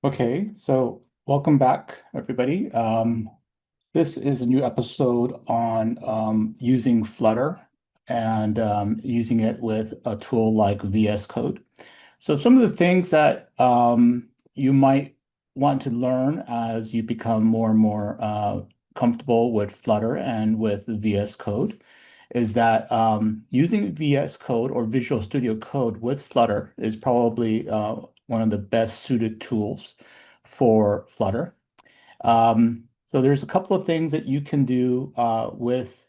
Okay, so welcome back, everybody. This is a new episode on using Flutter and using it with a tool like VS Code. So some of the things that you might want to learn as you become more and more comfortable with Flutter and with VS Code is that using VS Code or Visual Studio Code with Flutter is probably one of the best suited tools for Flutter. So there's a couple of things that you can do with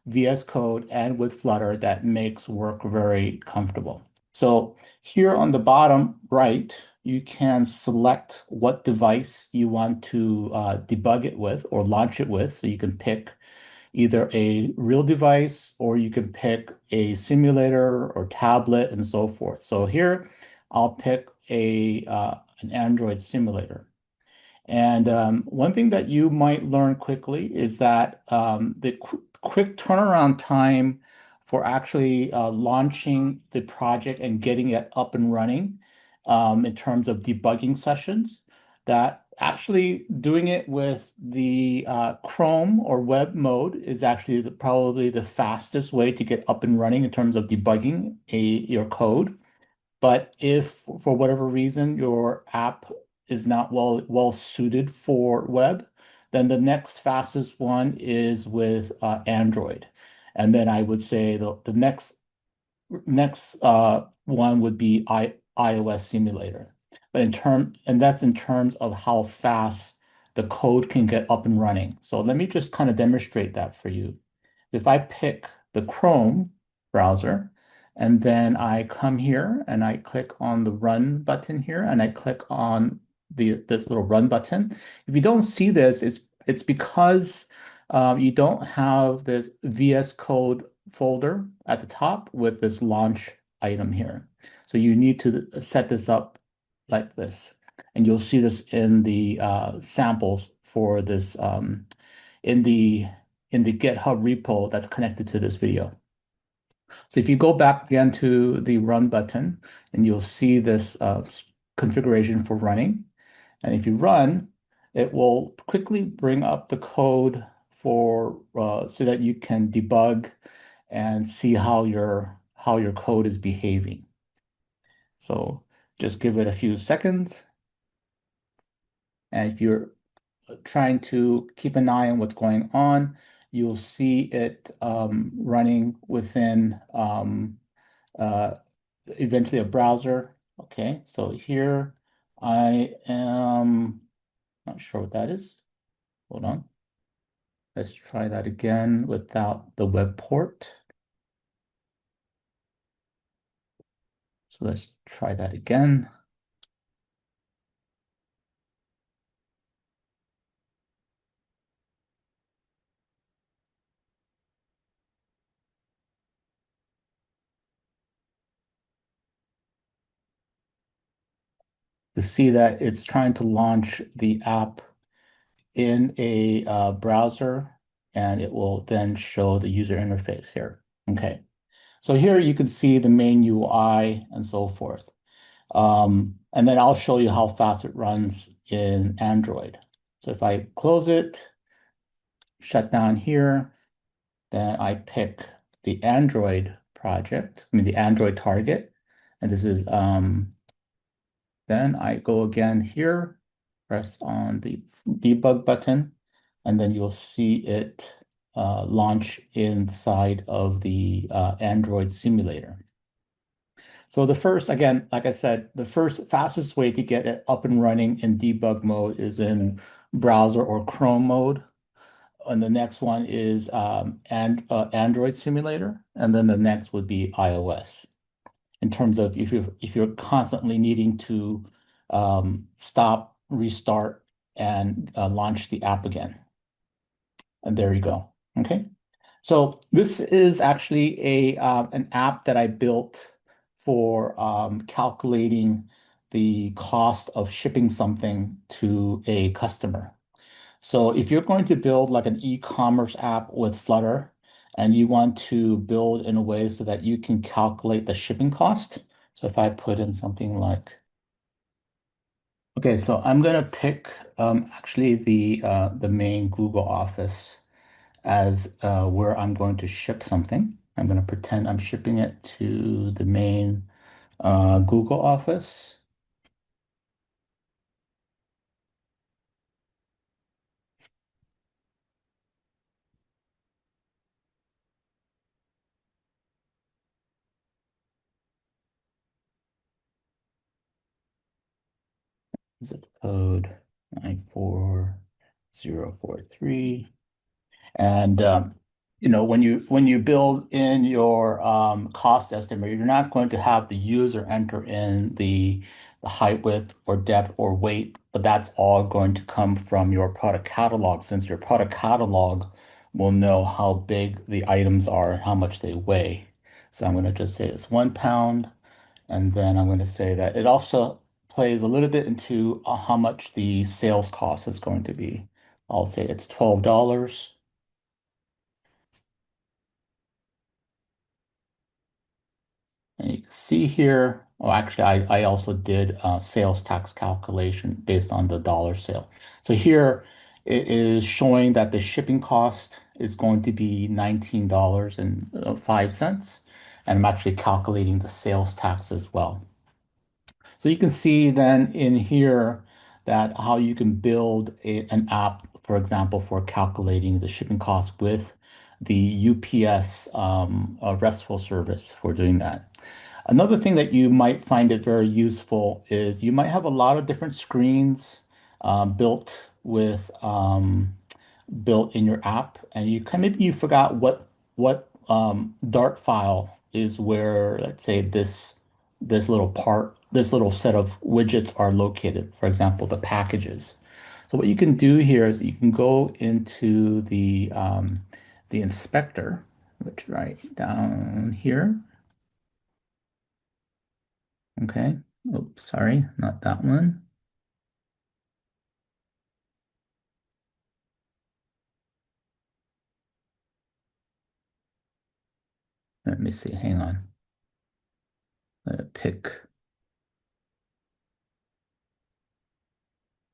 VS Code and with Flutter that makes work very comfortable. So here on the bottom right, you can select what device you want to debug it with or launch it with. So you can pick either a real device or you can pick a simulator or tablet and so forth. So here I'll pick an Android simulator. And one thing that you might learn quickly is that the quick turnaround time for actually launching the project and getting it up and running in terms of debugging sessions, that actually doing it with the Chrome or web mode is actually probably the fastest way to get up and running in terms of debugging your code. But if for whatever reason your app is not well suited for web, then the next fastest one is with Android. And then I would say the next one would be iOS simulator. But that's in terms of how fast the code can get up and running. So let me just kind of demonstrate that for you. If I pick the Chrome browser, and then I come here and I click on the run button here, and I click on this little run button. If you don't see this, it's because you don't have this VS Code folder at the top with this launch item here. So you need to set this up like this. And you'll see this in the samples for this in the in the GitHub repo that's connected to this video. So if you go back again to the run button, and you'll see this configuration for running. And if you run, it will quickly bring up the code for so that you can debug and see how your code is behaving. So just give it a few seconds. And if you're trying to keep an eye on what's going on, you'll see it running within uh, eventually a browser. Okay, so here I am not sure what that is. Hold on. Let's try that again without the web port. So let's try that again. To see that it's trying to launch the app in a browser, and it will then show the user interface here. Okay, so here you can see the main UI and so forth. And then I'll show you how fast it runs in Android. So if I close it, shut down here, then I pick the Android project, I mean the Android target, and this is then I go again here, press on the debug button, and then you'll see it launch inside of the Android simulator. So the first, again, like I said, the first fastest way to get it up and running in debug mode is in browser or Chrome mode. And the next one is Android simulator, and then the next would be iOS. In terms of if you're constantly needing to stop, restart, and launch the app again. And there you go. Okay. So this is actually an app that I built for calculating the cost of shipping something to a customer. So if you're going to build like an e-commerce app with Flutter and you want to build in a way so that you can calculate the shipping cost. So if I put in something like, Okay, so I'm gonna pick actually the main Google Office as where I'm going to ship something. I'm gonna pretend I'm shipping it to the main Google Office. Zip code 94043. And when you build in your cost estimator, you're not going to have the user enter in the height, width, or depth or weight, but that's all going to come from your product catalog, since your product catalog will know how big the items are and how much they weigh. So I'm going to just say it's 1 pound, and then I'm going to say that it also plays a little bit into how much the sales cost is going to be. I'll say it's $12. And you can see here, oh, actually, I also did sales tax calculation based on the dollar sale. So here it is showing that the shipping cost is going to be $19.05. And I'm actually calculating the sales tax as well. So you can see then in here that how you can build an app, for example, for calculating the shipping cost with the UPS RESTful service for doing that. Another thing that you might find it very useful is you might have a lot of different screens built with built in your app, and maybe you forgot what Dart file is where, let's say, this little set of widgets are located. For example, the packages. So what you can do here is you can go into the inspector, which right down here. Okay. Oops, sorry, not that one. Let me see. Hang on. Let me pick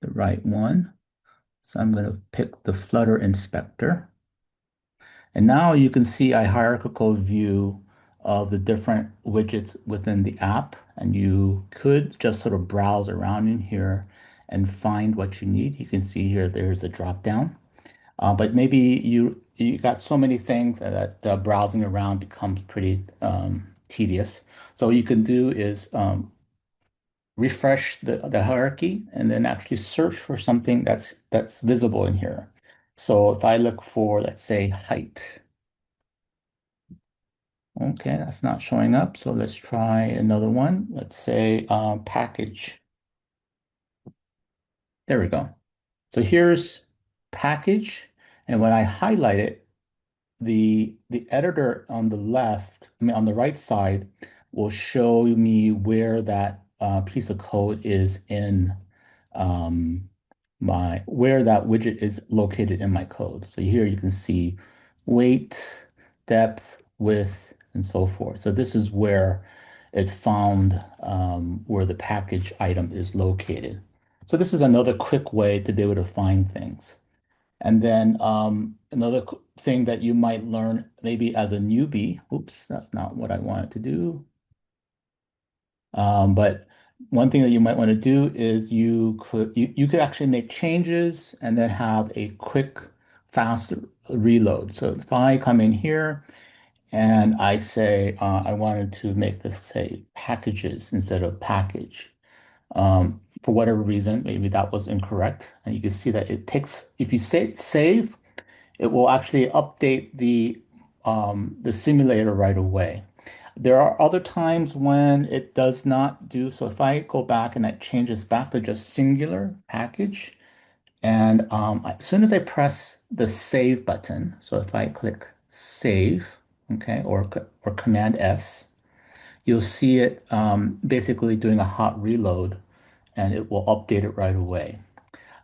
the right one. So I'm going to pick the Flutter Inspector. And now you can see a hierarchical view of the different widgets within the app. And you could just sort of browse around in here and find what you need. You can see here there's a drop down. But maybe you got so many things that browsing around becomes pretty tedious. So what you can do is refresh the hierarchy and then actually search for something that's visible in here. So if I look for, let's say, height, okay, that's not showing up. So let's try another one. Let's say package. There we go. So here's package. And when I highlight it, the editor on the left, I mean on the right side, will show me where that piece of code is in um, where that widget is located in my code. So here you can see weight, depth, width, and so forth. So this is where it found where the package item is located. So this is another quick way to be able to find things. And then another thing that you might learn maybe as a newbie, oops, that's not what I wanted to do. But one thing that you might want to do is you could actually make changes and then have a quick, fast reload. So if I come in here and I say I wanted to make this say packages instead of package, for whatever reason, maybe that was incorrect, and you can see that it takes if you say save, it will actually update the simulator right away. There are other times when it does not do so. If I go back and I change this back to just singular package, and as soon as I press the save button, so if I click save, okay, or Command S, you'll see it basically doing a hot reload, and it will update it right away.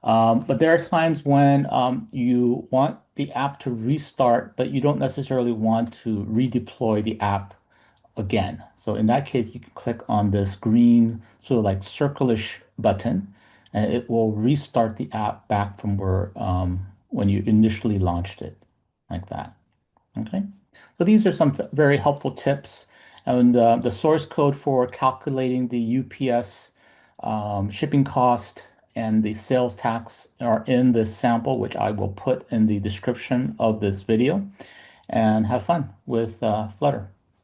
But there are times when you want the app to restart, but you don't necessarily want to redeploy the app again. So in that case, you can click on this green sort of like circle-ish button, and it will restart the app back from where when you initially launched it, like that. Okay, so these are some very helpful tips, and the source code for calculating the UPS shipping cost and the sales tax are in this sample, which I will put in the description of this video. And have fun with Flutter.